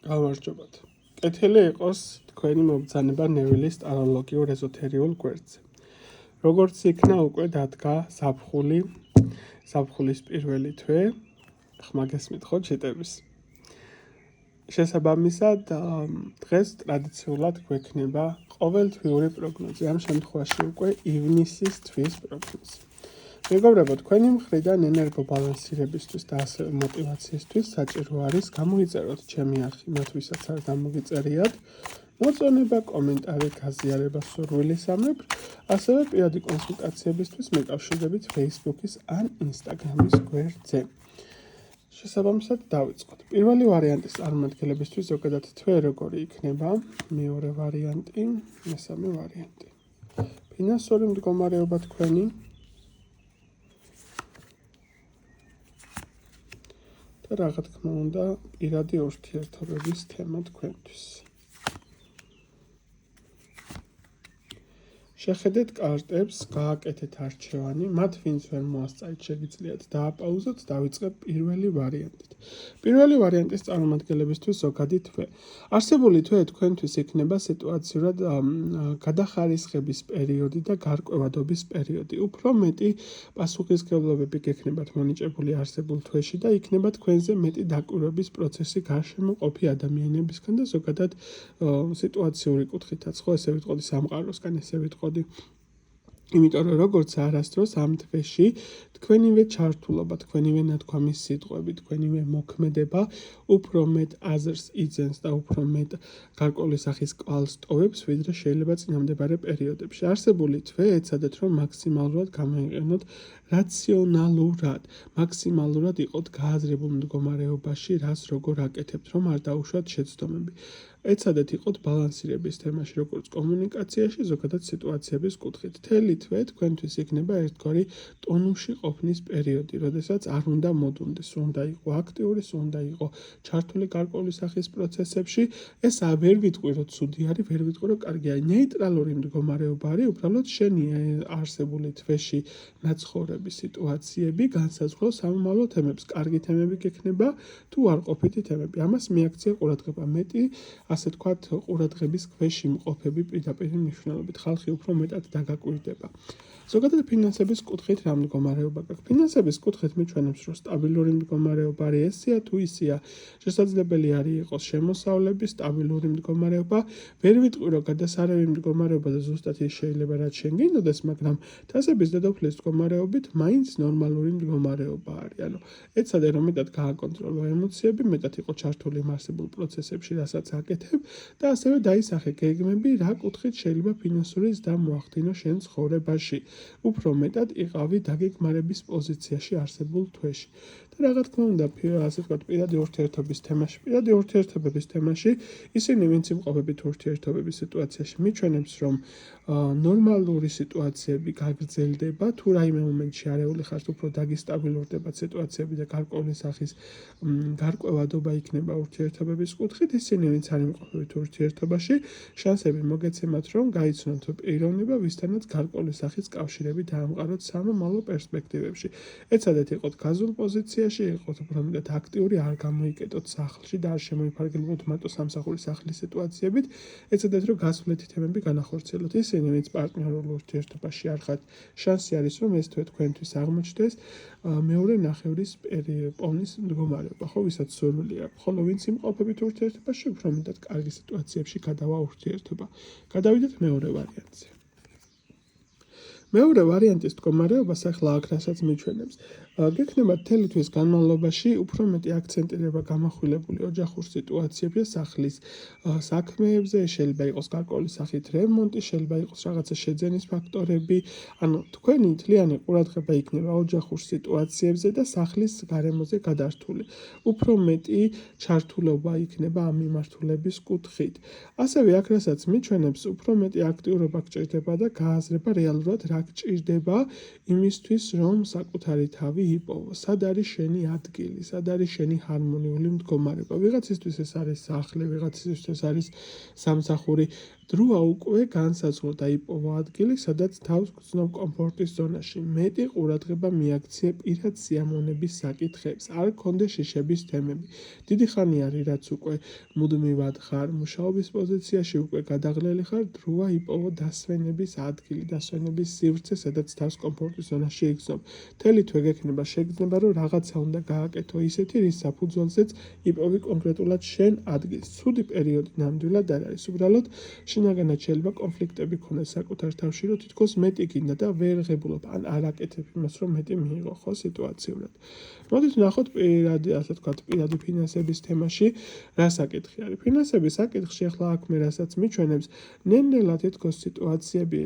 გამარჯობათ. კეთილი იყოს თქვენი მობრძანება ნევილის ტაროლოგიურ ეზოთერიულ გვერდზე. როგორც იქნა უკვე დადგა ზაფხულის პირველი თვე, ხმა გესმით ხო ჩიტების. შესაბამისად, დღეს ტრადიციულად გვექნება ყოველთვიური პროგნოზი, ამ შემთხვევაში უკვე ივნისის თვის პროგნოზი. მეგობრებო, თქვენი მხრიდან ენერგო ბალანსირებისთვის და ასევე мотивაციისთვის საჭირო არის გამოიწეროთ ჩემი არხი მათ ვისაც არ გამოგიწერიათ, მოწონება, კომენტარი, გაზიარება სურვილისამებრ, ასევე პირადი კონსულტაციებისთვის მეკავშირდებით Facebook-ის ან Instagram-ის გვერდზე. შესაბამისად დავიწყოთ. პირველი ვარიანტის წარმომადგენლებისთვის ზოგადად თვე როგორი იქნება, მეორე ვარიანტი, მესამე ვარიანტი. ფინანსური მდგომარეობა თქვენი და რა თქმა უნდა, პირადი ურთიერთობების თემა თქვენთვის. შეხედეთ კარტებს, გააკეთეთ არჩევანი, მათ ვინც ვერ მოასწავით შეგიძლიათ დააპაუზოთ, დავიწყებ პირველი ვარიანტით. პირველი ვარიანტის წარმომადგენლებისთვის ზოგადი თვე. არსებული თვე თქვენთვის იქნება სიტუაციურად გადახარისხების პერიოდი და გარკვევადობის პერიოდი. უფრო მეტი პასუხისმგებლობები გექნებათ მონიჭებული არსებულ თვეში და იქნება თქვენზე მეტი დაკვირვების პროცესი გარშემო ყოფი ადამიანებისგან და ზოგადად სიტუაციური კუთხითაც ხო ესე ვიტყოდი სამყაროსგან ესე ვიტყოდი. იმიტომ რომ როგორც არასდროს ამ თვეში თქვენივე ჩართულობა, თქვენივე ნათქვამის სიტყვები, თქვენივე მოქმედება უფრო მეტ აზრს იძენს და უფრო მეტ გარკვეული სახის კვალს ტოვებს, ვიდრე შეიძლება წინამდებარე პერიოდებში. არსებული თვე ეცადეთ რომ მაქსიმალურად გამოიყენოთ რაციონალურად, მაქსიმალურად იყოთ გააზრებულ მდგომარეობაში, რას როგორ აკეთებთ, რომ არ დაუშვათ შეცდომები. ეცადეთ იყოთ ბალანსირების თემაში, როგორც კომუნიკაციაში, ზოგადად სიტუაციების კუთხით. მთელი თვე თქვენთვის იქნება ერთგვარი ტონუსში ყოფნის პერიოდი, როდესაც არ უნდა მოდუნდეს, უნდა იყო აქტიური, უნდა იყო ჩართული გარკვეული სახის პროცესებში. ეს ვერ ვიტყვი რომ ცუდი არის, ვერ ვიტყვი რომ კარგი არის. ნეიტრალური მდგომარეობა არის, უბრალოდ შენი არსებული თვეში ნაცხოვრების სიტუაციები განსაზღვრავს სამომავლო თემებს. კარგი თემები გექნება თუ არყოფითი თემები. ამას მიაქცია ყურადღება მეტი ასე თქვათ, ყურადღების ქვეშ იმყოფები პირდაპირ მნიშვნელობით ხალხი უფრო მეტად დაგაკვირდება. ზოგადად ფინანსების კუთხით რა მდგომარეობა გაქვს? ფინანსების კუთხით მიჩვენებს, რომ სტაბილური მდგომარეობა არის ესეა თუ ისეა. შესაძლებელი არის იყოს შემოსავლების სტაბილური მდგომარეობა. ვერ ვიტყვი, რომ გადასარევი მდგომარეობა და ზუსტად ის შეიძლება რაც შენ გინდოდეს, მაგრამ თასების დედოფლის მდგომარეობით მაინც ნორმალური მდგომარეობა არის. ანუ ეცადე რომ მეტად გააკონტროლო ემოციები, მეტად იყო ჩართული იმ არსებულ პროცესებში, რასაც აკეთებ და ასევე დაისახე გეგმები, რა კუთხით შეიძლება ფინანსური ზრდა მოახდინო შენ ცხოვრებაში. უფრო მეტად იყავი დაგეგმარების პოზიციაში არსებულ თვეში. და რა თქმა უნდა, ასე ვთქვათ, პირადი ურთიერთობის თემაში, პირადი ურთიერთობების თემაში, ისინი ვინც იმყოფებით ურთიერთობების სიტუაციაში, მიჩვენებს, რომ ნორმალური სიტუაციები გაგრძელდება, თუ რაიმე მომენტში არეული ხართ, უფრო დაგისტაბილურდებათ სიტუაციები და გარკვეული სახის გარკვევადობა იქნება ურთიერთობების კუთხით, ისინი ვინც არ იმყოფებით ურთიერთობაში, შანსები მოგეცემათ, რომ გაიცნოთ პიროვნება, ვისთანაც გარკვეული სახის კავშირები დაამყაროთ სამომავლო პერსპექტივებში. ეცადეთ იყოთ გაზულ პოზიციაში, იყოთ უფრო მეტად აქტიური, არ გამოიკეტოთ სახლში და არ შემოიფარგლებოთ მარტო სამსახურის სახლის სიტუაციებით. ეცადეთ რომ გასვლეთი თემები განახორციელოთ. ისინი ვინც პარტნიორულ ურთიერთობაში არ ხართ, შანსი არის რომ ეს თვე თქვენთვის აღმოჩნდეს მეორე ნახევრის პოვნის მდგომარეობა, ხო, ვისაც სურვილი აქვს. ხოლო ვინც იმყოფებით ურთიერთობაში, უფრო მეტად კარგი სიტუაციებში გადავა ურთიერთობა. გადავიდეთ მეორე ვარიანტზე. მეორე ვარიანტის მდგომარეობას ახლა აქ რასაც მიჩვენებს. გექნება მთელი თვის განმავლობაში უფრო მეტი აქცენტირება გამახვილებული ოჯახურ სიტუაციებზე, სახლის საქმეებზე, შეიძლება იყოს გარკვეული სახით რემონტი, შეიძლება იყოს რაღაცა შეძენის ფაქტორები, ანუ თქვენი მთლიანი ყურადღება იქნება ოჯახურ სიტუაციებზე და სახლის გარემოზე გადართული. უფრო მეტი ჩართულობა იქნება ამ მიმართულების კუთხით. ასევე აქ რასაც მიჩვენებს, უფრო მეტი აქტიურობა გჭირდება და გააზრება რეალურად რა გჭირდება იმისთვის, რომ საკუთარი თავი თავი იპოვო, სად არის შენი ადგილი, სად არის შენი ჰარმონიული მდგომარეობა. ვიღაცისთვის ეს არის სახლი, ვიღაცისთვის ეს არის სამსახური. დროა უკვე განსაზღვრა და იპოვა ადგილი, სადაც თავს გრძნობ კომფორტის ზონაში. მეტი ყურადღება მიაქცია პირად სიამოვნების საკითხებს, არ გქონდეს შიშების თემები. დიდი ხანი არის, რაც უკვე მუდმივად ხარ მუშაობის პოზიციაში, უკვე გადაღლილი ხარ, დროა იპოვო დასვენების ადგილი, დასვენების სივრცე, სადაც თავს კომფორტის ზონაში იგრძნობ. მთელი თვე გექნება შეგრძნება, რომ რაღაცა უნდა გააკეთო ისეთი, რის საფუძველზეც იპოვი კონკრეტულად შენ ადგილს. ცუდი პერიოდი ნამდვილად არ არის. უბრალოდ შინაგანად შეიძლება კონფლიქტები ქონდეს საკუთარ თავში, რომ თითქოს მეტი გინდა და ვერ ღებულობ, ან არ აკეთებ იმას, რომ მეტი მიიღო, ხო, სიტუაციურად. მოდით ვნახოთ პირადი, ასე ვთქვათ, პირადი ფინანსების თემაში რა საკითხი არის. ფინანსების საკითხში ახლა აქ მე რასაც მიჩვენებს, ნელ-ნელა თითქოს სიტუაციები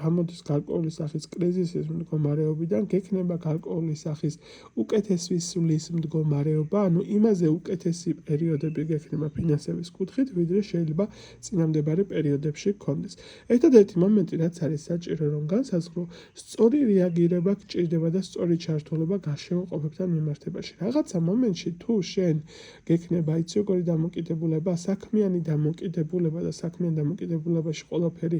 გამოდის გარკვეული სახის კრიზისის მდგომარეობიდან, გექნება გარკვეული სახის უკეთესვისვლის მდგომარეობა, ანუ იმაზე უკეთესი პერიოდები გექნება ფინანსების კუთხით, ვიდრე შეიძლება წინამდებარე პერიოდებში გქონდეს. ერთადერთი მომენტი, რაც არის საჭირო, რომ განსაზღვრო, სწორი რეაგირება გჭირდება და სწორი ჩართულობა გარშემო ყოფებთან მიმართებაში. რაღაცა მომენტში თუ შენ გექნება იცი როგორი დამოკიდებულება, საქმიანი დამოკიდებულება და საქმიან დამოკიდებულებაში ყველაფერი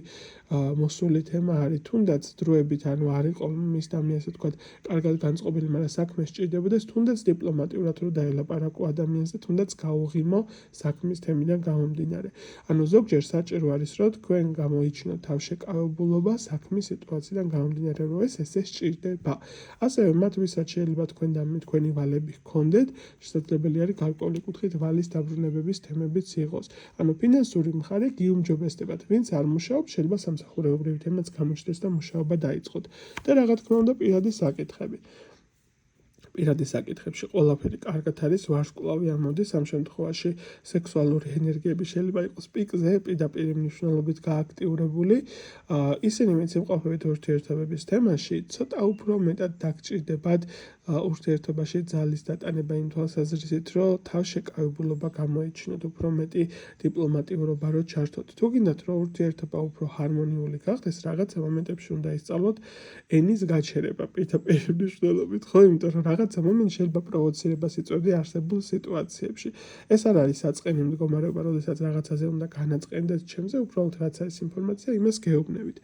მოსული თემა არის, თუნდაც დროებით, ანუ არ იყო მისდამი, ასე ვთქვათ, კარგად განწყობილი, მაგრამ საქმე სჭირდებოდეს, თუნდაც დიპლომატიურად რომ დაელაპარაკო ადამიანზე, თუნდაც გაუღიმო საქმის თემიდან გამომდინარე. ანუ ზოგჯერ საჭირო არის, რომ თქვენ გამოიჩინოთ თავშეკავებულობა საქმის სიტუაციიდან გამომდინარე, რომ ეს ესე სჭირდება. ასევე მათ ვისაც შეიძლება თქვენი ვალები ჰქონდეთ, შესაძლებელი არის გარკვეული კუთხით ვალის დაბრუნებების თემებიც იყოს. ანუ ფინანსური მხარე გიუმჯობესდებათ, ვინც არ მუშაობს, შეიძლება სამსახურეობრივი თემაც გამოჩნდეს და მუშაობა დაიწყოთ. და რა თქმა უნდა, პირადი საკითხები. პირადი საკითხებში ყველაფერი კარგად არის, ვარსკვლავი ამოდის, ამ შემთხვევაში სექსუალური ენერგიები შეიძლება იყოს პიკზე, პირდაპირ მნიშვნელობით გააქტიურებული. ისინი, ვინც იმყოფებით ურთიერთობების თემაში, ცოტა უფრო მეტად დაგჭირდებათ ურთიერთობაში ძალის დატანება იმ თვალსაზრისით, რომ თავშეკავებულობა გამოიჩინოთ, უფრო მეტი დიპლომატიურობა რო ჩართოთ. თუ გინდათ, რომ ურთიერთობა უფრო ჰარმონიული გახდეს, რაღაცა მომენტებში უნდა ისწავლოთ ენის გაჩერება პირდაპირ მნიშვნელობით, ხო, იმიტომ რომ რაღაცა მომენტში შეიძლება პროვოცირებას იწვევდი არსებულ სიტუაციებში. ეს არ არის საწყენი მდგომარეობა, როდესაც რაღაცაზე უნდა განაწყენდეთ ჩემზე, უბრალოდ რაც არის ინფორმაცია, იმას გეუბნებით.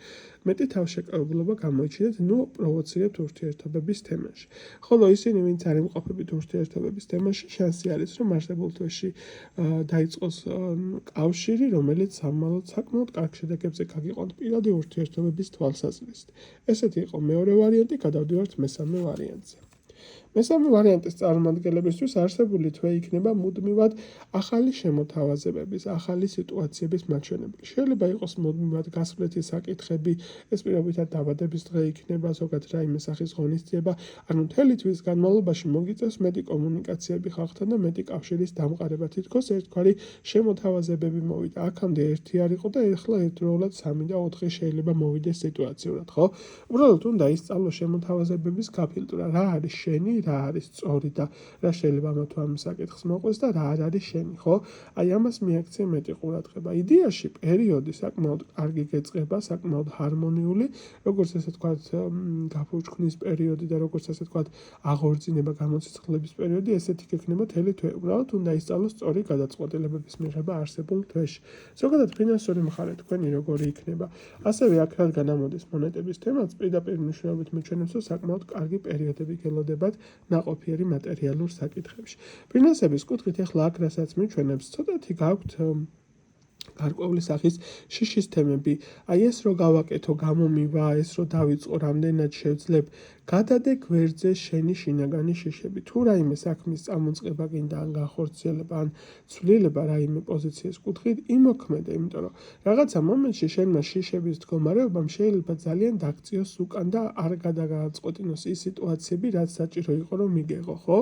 მეტი თავშეკავებულობა გამოიჩინეთ, ნუ პროვოცირებთ ურთიერთობების თემაში. ხოლო ისინი, ვინც არ იმყოფებით ურთიერთობების თემაში, შანსი არის, რომ არსებულ თვეში დაიწყოს კავშირი, რომელიც საკმაოდ კარგ შედეგებზე გაგიყვანთ პირადი ურთიერთობების თვალსაზრისით. ესეთი იყო მეორე ვარიანტი, გადავდივართ მესამე ვარიანტზე. მესამე ვარიანტის წარმომადგენლებისთვის არსებული თვე იქნება მუდმივად ახალი შემოთავაზებების, ახალი სიტუაციების მაჩვენებელი. შეიძლება იყოს მუდმივად გასვლეთი საკითხები, ეს პირობითად დაბადების დღე იქნება, ზოგადად რაიმე სახის ღონისძიება, ანუ მთელი თვის განმავლობაში მოგიწევს მეტი კომუნიკაციები ხალხთან და მეტი კავშირის დამყარება. თითქოს ერთგვარი შემოთავაზებები მოვიდა. აქამდე ერთი არ იყო და ახლა ერთდროულად 3 და 4 შეიძლება მოვიდეს სიტუაციურად, ხო? უბრალოდ უნდა ისწავლო შემოთავაზებების გაფილტრა, რა არის შენი, რა არის სწორი და რა შეიძლება ამა თუ ამ საკითხს მოყვეს და რა არ არის შენი, ხო? აი ამას მიაქცია მეტი ყურადღება. იდეაში პერიოდი საკმაოდ კარგი გეწყება, საკმაოდ ჰარმონიული, როგორც ასე ვთქვათ, გაფურჩქნის პერიოდი და როგორც ასე ვთქვათ, აღორძინება, გამოცოცხლების პერიოდი, ესეთი გექნება მთელი თვე. უბრალოდ უნდა ისწავლოს სწორი გადაწყვეტილებების მიღება არსებულ თვეში. ზოგადად ფინანსური მხარე თქვენი როგორი იქნება. ასევე აქ რადგან ამოდის მონეტების თემაც, პირდაპირ მნიშვნელობით მიჩვენებს, რომ საკმაოდ კარგი პერიოდები გელოდებათ ნაყოფიერი მატერიალურ საკითხებში. ფინანსების კუთხით ახლა აქ რასაც მიჩვენებს, ცოტათი გაქვთ გარკვეული სახის შიშის თემები. აი ეს რო გავაკეთო, გამომივა, ეს რო დავიწყო, რამდენად შევძლებ, გადადე გვერდზე შენი შინაგანი შიშები. თუ რაიმე საქმის წამოწყება გინდა, ან განხორციელება, ან ცვლილება რაიმე პოზიციის კუთხით, იმოქმედე, იმიტომ რომ რაღაცა მომენტში შენმა შიშების მდგომარეობამ შეიძლება ძალიან დაგწიოს უკან და არ გადაგაწყვეტინოს ის სიტუაციები, რაც საჭირო იყო, რომ მიგეღო, ხო?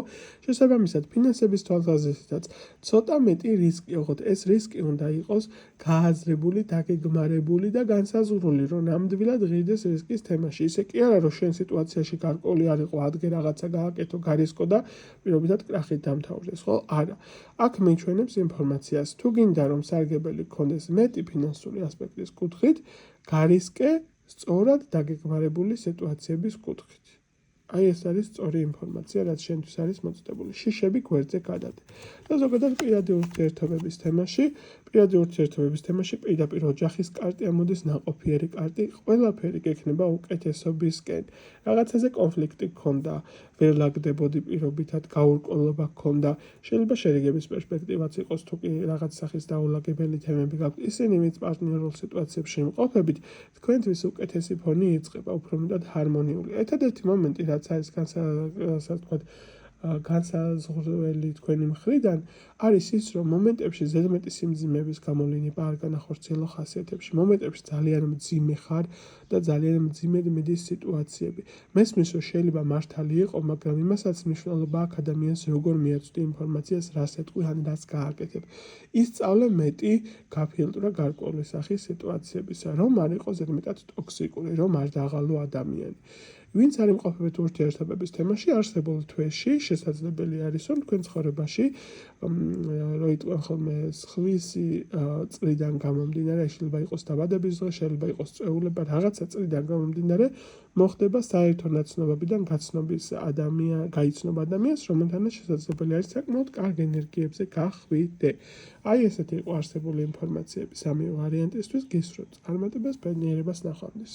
შესაბამისად, ფინანსების თვალსაზრისითაც ცოტა მეტი რისკი ოღონდ ეს რისკი უნდა იყოს გააზრებული, დაგეგმარებული და განსაზღვრული, რომ ნამდვილად ღირდეს რისკის თემაში. ისე კი არა, რომ შენ სიტუაციაში გარკვეული არ იყო, ადგე რაღაცა გააკეთო, გარისკო და პირობითად კრახით დამთავრდეს, ხო? არა. აქ მიჩვენებს ინფორმაციას, თუ გინდა რომ სარგებელი გქონდეს მეტი ფინანსური ასპექტის კუთხით, გარისკე სწორად დაგეგმარებული სიტუაციების კუთხით. აი ეს არის სწორი ინფორმაცია, რაც შენთვის არის მოწოდებული. შიშები გვერდზე გადადე. და ზოგადად პირადი ურთიერთობების თემაში, პირდაპირ ოჯახის კარტი ამოდის ნაყოფიერი კარტი, ყველაფერი გექნება უკეთესობისკენ. რაღაცაზე კონფლიქტი გქონდა, ვერ ლაგდებოდი პირობითად, გაურკვევლობა გქონდა, შეიძლება შერიგების პერსპექტივაც იყოს, თუ კი რაღაც სახის დაულაგებელი თემები გაქვთ. ისინი ვინც პარტნიორულ სიტუაციებში იმყოფებით, თქვენთვის უკეთესი ფონი იწყება, უფრო მეტად ჰარმონიული. ერთადერთი მომენტი, რაც არის განსაზღვრელი თქვენი მხრიდან, არის ის, რომ მომენტებში ზედმეტი სიმძიმების გამოვლენა არ განახორციელო ხასიათებში. მომენტებში ძალიან მძიმე ხარ და ძალიან მძიმედ მიდის სიტუაციები. მესმის, რომ შეიძლება მართალი იყო, მაგრამ იმასაც მნიშვნელობა აქვს ადამიანს როგორ მიაწვდი ინფორმაციას, რას ეტყვი ან რას გააკეთებ. ისწავლე მეტი გაფილტრა გარკვეული სახის სიტუაციებისა, რომ არ იყო ზედმეტად ტოქსიკური, რომ არ დაღალო ადამიანი. ვინც არ იმყოფებით ურთიერთობების თემაში, არსებულ თვეში შესაძლებელი არის, რომ თქვენ ცხოვრებაში რო იტყვიან ხოლმე სხვისი წლიდან გამომდინარე, შეიძლება იყოს დაბადების დღე, შეიძლება იყოს წვეულება, რაღაცა წლიდან გამომდინარე, მოხდება საერთო ნაცნობებიდან გაიცნობა ადამიანს, რომელთანაც შესაძლებელი არის საკმაოდ კარგ ენერგიებზე გახვიდე. აი ესეთი იყო არსებული ინფორმაციები სამი ვარიანტისთვის, გისურვებთ წარმატებას, ბედნიერებას ნახვამდის.